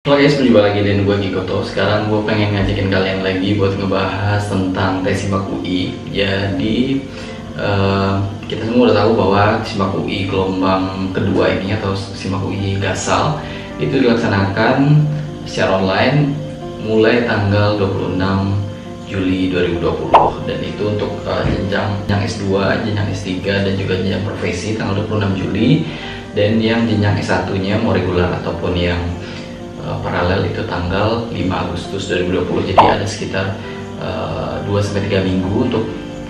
Halo guys, berjumpa lagi dengan gue Gikoto. Sekarang gue pengen ngajakin kalian lagi buat ngebahas tentang tes SIMAK UI. Jadi kita semua udah tahu bahwa SIMAK UI gelombang kedua ini atau SIMAK UI Gasal itu dilaksanakan secara online mulai tanggal 26 Juli 2020, dan itu untuk jenjang S2, jenjang S3, dan juga jenjang profesi tanggal 26 Juli, dan yang jenjang S1-nya mau regular ataupun yang paralel itu tanggal 5 Agustus 2020. Jadi ada sekitar 2-3 minggu untuk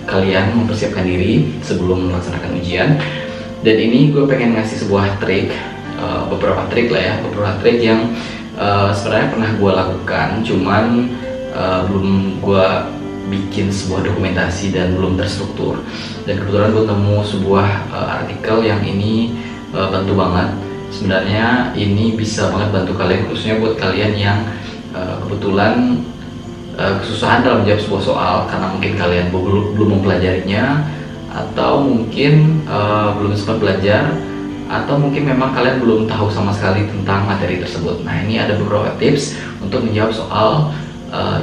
kalian mempersiapkan diri sebelum melaksanakan ujian. Dan ini gue pengen ngasih sebuah trik, beberapa trik yang sebenarnya pernah gue lakukan, cuman belum gue bikin sebuah dokumentasi dan belum terstruktur. Dan kebetulan gue temu sebuah artikel yang ini bantu banget. Sebenarnya ini bisa banget bantu kalian, khususnya buat kalian yang kebetulan kesusahan dalam menjawab sebuah soal karena mungkin kalian belum mempelajarinya, atau mungkin belum sempat belajar, atau mungkin memang kalian belum tahu sama sekali tentang materi tersebut. Nah, ini ada beberapa tips untuk menjawab soal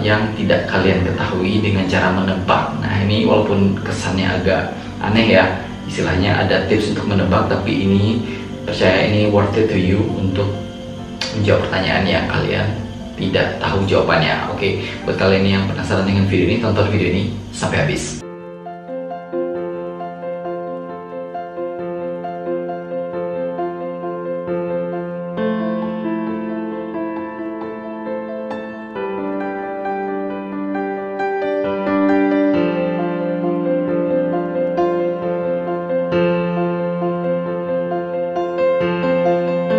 yang tidak kalian ketahui dengan cara menebak. Nah, ini walaupun kesannya agak aneh ya, istilahnya ada tips untuk menebak, tapi ini percaya ini worth it to you untuk menjawab pertanyaan yang kalian tidak tahu jawabannya. Oke, buat kalian yang penasaran dengan video ini, tonton video ini sampai habis.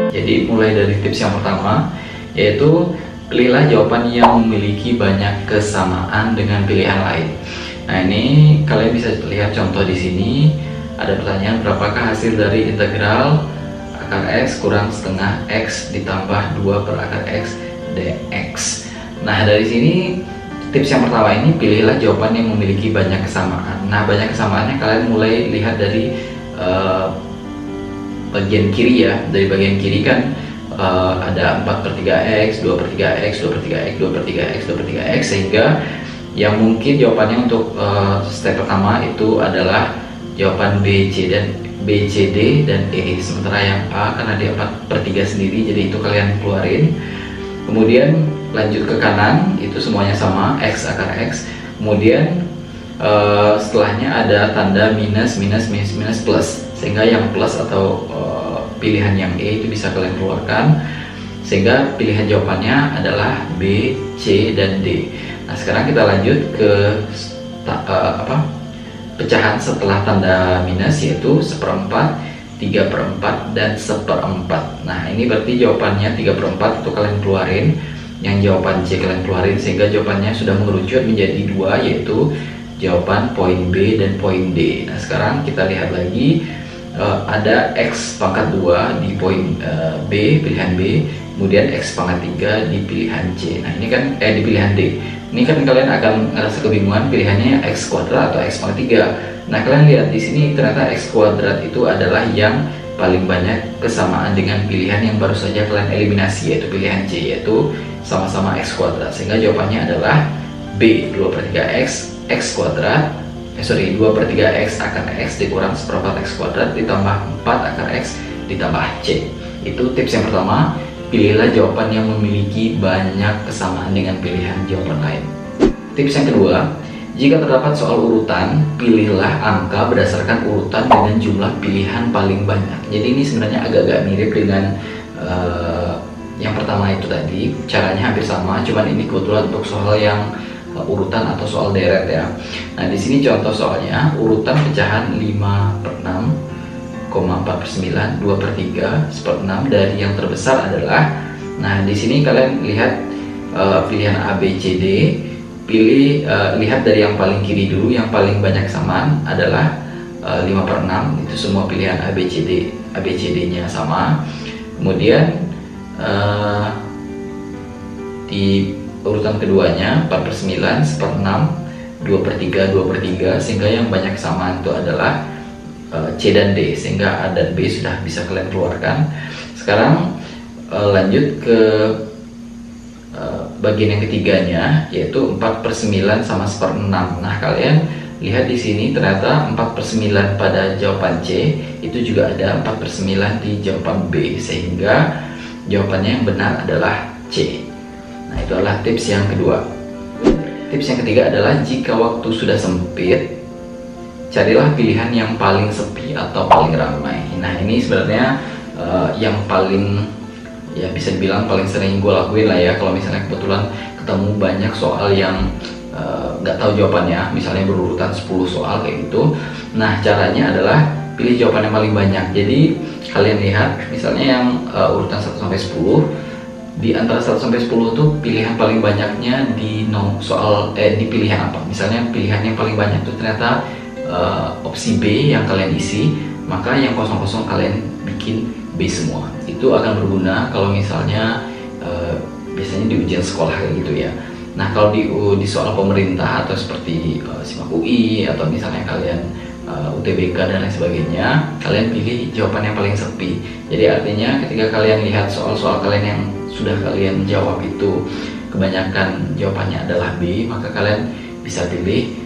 Jadi mulai dari tips yang pertama, yaitu pilihlah jawaban yang memiliki banyak kesamaan dengan pilihan lain. Nah, ini kalian bisa lihat contoh di sini. Ada pertanyaan, berapakah hasil dari integral akar X kurang setengah X ditambah 2 per akar X dx. Nah, dari sini tips yang pertama ini, pilihlah jawaban yang memiliki banyak kesamaan. Nah, banyak kesamaannya kalian mulai lihat dari bagian kiri ya. Dari bagian kiri kan ada 4 per 3x, 2 per 3x, 2 per 3x, 2 per 3x, 2 per 3x, sehingga yang mungkin jawabannya untuk step pertama itu adalah jawaban B, C, D, dan E. Sementara yang A kan ada 4 per 3 sendiri, jadi itu kalian keluarin. Kemudian lanjut ke kanan, itu semuanya sama, X akar X. Kemudian setelahnya ada tanda minus, plus, sehingga yang plus atau pilihan yang E itu bisa kalian keluarkan, sehingga pilihan jawabannya adalah B, C, dan D. Nah, sekarang kita lanjut ke pecahan setelah tanda minus, yaitu 1/4, 3/4, dan 1/4. Nah, ini berarti jawabannya 3/4 itu kalian keluarin, yang jawaban C kalian keluarin, sehingga jawabannya sudah mengerucut menjadi 2, yaitu jawaban poin B dan poin D. Nah, sekarang kita lihat lagi, ada X pangkat 2 di poin B, pilihan B, kemudian X pangkat 3 di pilihan C. Nah, ini kan di pilihan D. Ini kan kalian akan merasa kebingungan pilihannya X kuadrat atau X pangkat 3. Nah, kalian lihat di sini ternyata X kuadrat itu adalah yang paling banyak kesamaan dengan pilihan yang baru saja kalian eliminasi, yaitu pilihan C, yaitu sama-sama X kuadrat, sehingga jawabannya adalah B, 2 per 3x, X kuadrat, 2 per 3x akar X dikurang 1/4 X kuadrat ditambah 4 akar X ditambah C. Itu tips yang pertama, pilihlah jawaban yang memiliki banyak kesamaan dengan pilihan jawaban lain. Tips yang kedua, jika terdapat soal urutan, pilihlah angka berdasarkan urutan dengan jumlah pilihan paling banyak. Jadi ini sebenarnya agak-agak mirip dengan yang pertama itu tadi, caranya hampir sama, cuman ini kebetulan untuk soal yang urutan atau soal deret ya. Nah, di sini contoh soalnya urutan pecahan 5/6, 4/9, 2/3, 1/6 dari yang terbesar adalah. Nah, di sini kalian lihat pilihan A, B, C, D. Lihat dari yang paling kiri dulu, yang paling banyak kesamaan adalah 5/6. Itu semua pilihan A, B, C, D-nya sama. Kemudian di urutan keduanya 4/9, 1/6, 2/3, 2/3, sehingga yang banyak kesamaan itu adalah C dan D, sehingga A dan B sudah bisa kalian keluarkan. Sekarang lanjut ke bagian yang ketiganya, yaitu 4/9 sama 1/6. Nah, kalian lihat di sini ternyata 4/9 pada jawaban C itu juga ada 4/9 di jawaban B, sehingga jawabannya yang benar adalah C. Nah, itu adalah tips yang kedua. Tips yang ketiga adalah jika waktu sudah sempit, carilah pilihan yang paling sepi atau paling ramai. Nah, ini sebenarnya yang paling, ya bisa dibilang paling sering gue lakuin lah ya, kalau misalnya kebetulan ketemu banyak soal yang nggak tahu jawabannya, misalnya berurutan 10 soal kayak gitu. Nah, caranya adalah pilih jawaban yang paling banyak. Jadi kalian lihat misalnya yang urutan 1-10, di antara 1-10 tuh pilihan paling banyaknya di di pilihan apa. Misalnya pilihan yang paling banyak tuh ternyata opsi B yang kalian isi, maka yang kosong-kosong kalian bikin B semua. Itu akan berguna kalau misalnya biasanya di ujian sekolah kayak gitu ya. Nah, kalau di soal pemerintah atau seperti SIMAK UI atau misalnya kalian UTBK dan lain sebagainya, kalian pilih jawaban yang paling sepi. Jadi artinya ketika kalian lihat soal-soal kalian yang sudah kalian jawab itu kebanyakan jawabannya adalah B, maka kalian bisa pilih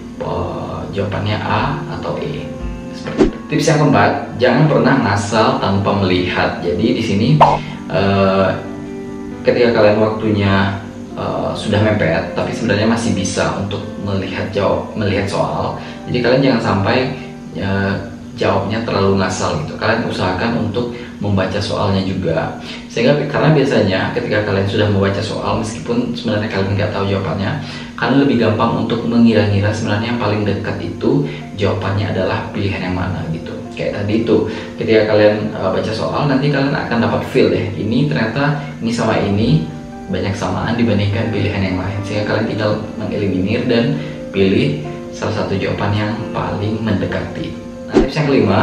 jawabannya A atau E. Seperti itu. Tips yang keempat, jangan pernah ngasal tanpa melihat. Jadi di sini ketika kalian waktunya sudah mepet, tapi sebenarnya masih bisa untuk melihat soal. Jadi kalian jangan sampai jawabnya terlalu ngasal gitu. Kalian usahakan untuk membaca soalnya juga, sehingga karena biasanya ketika kalian sudah membaca soal, meskipun sebenarnya kalian nggak tahu jawabannya, kalian lebih gampang untuk mengira-ngira sebenarnya yang paling dekat itu jawabannya adalah pilihan yang mana gitu. Kayak tadi itu, ketika kalian baca soal, nanti kalian akan dapat feel deh, ini ternyata ini sama ini banyak samaan dibandingkan pilihan yang lain, sehingga kalian tinggal mengeliminir dan pilih salah satu jawaban yang paling mendekati. Nah, tips yang kelima,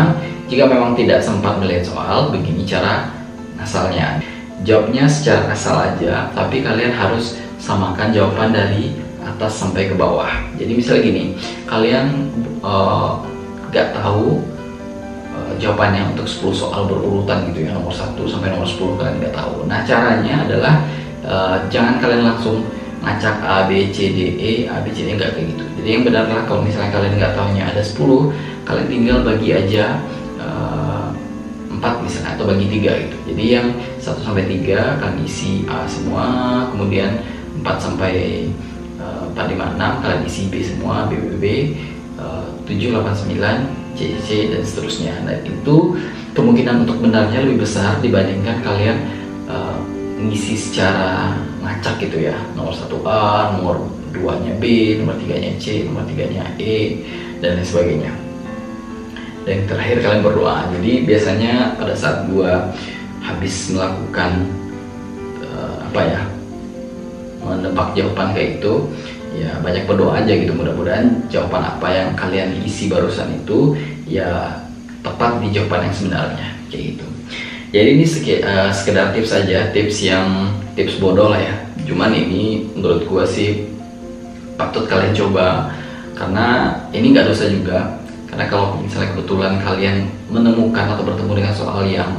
jika memang tidak sempat melihat soal, begini cara ngasalnya. Jawabnya secara asal aja, tapi kalian harus samakan jawaban dari atas sampai ke bawah. Jadi misalnya gini, kalian gak tahu jawabannya untuk 10 soal berurutan gitu ya, nomor 1 sampai nomor 10 kalian gak tahu. Nah, caranya adalah jangan kalian langsung ngacak A, B, C, D, E, A, B, C, D, enggak kayak gitu. Jadi yang benar lah, kalau misalnya kalian nggak tahunya ada 10, kalian tinggal bagi aja 4 misalnya, atau bagi 3 gitu. Jadi yang 1 sampai 3 kalian isi A semua, kemudian 4 sampai 4, 5, 6 kalian isi B semua, B, B, B, 7, 8, 9, C, C, dan seterusnya. Nah, itu kemungkinan untuk benarnya lebih besar dibandingkan kalian ngisi secara ngacak gitu ya, nomor 1 A, nomor 2-nya B, nomor 3-nya C, nomor 3-nya E, dan lain sebagainya. Dan terakhir kalian berdoa. Jadi biasanya pada saat gua habis melakukan menebak jawaban kayak itu, ya banyak berdoa aja gitu, mudah-mudahan jawaban apa yang kalian isi barusan itu ya tepat di jawaban yang sebenarnya kayak gitu. Jadi ini sekedar tips aja, tips bodoh lah ya. Cuman ini menurut gua sih patut kalian coba, karena ini nggak dosa juga. Karena kalau misalnya kebetulan kalian menemukan atau bertemu dengan soal yang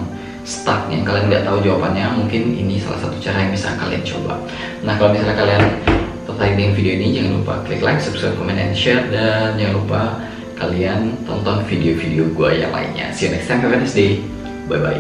stuck, yang kalian nggak tahu jawabannya, mungkin ini salah satu cara yang bisa kalian coba. Nah, kalau misalnya kalian tertarik dengan video ini, jangan lupa klik like, subscribe, comment, and share, dan jangan lupa kalian tonton video-video gua yang lainnya. See you next time, have a nice day, bye bye.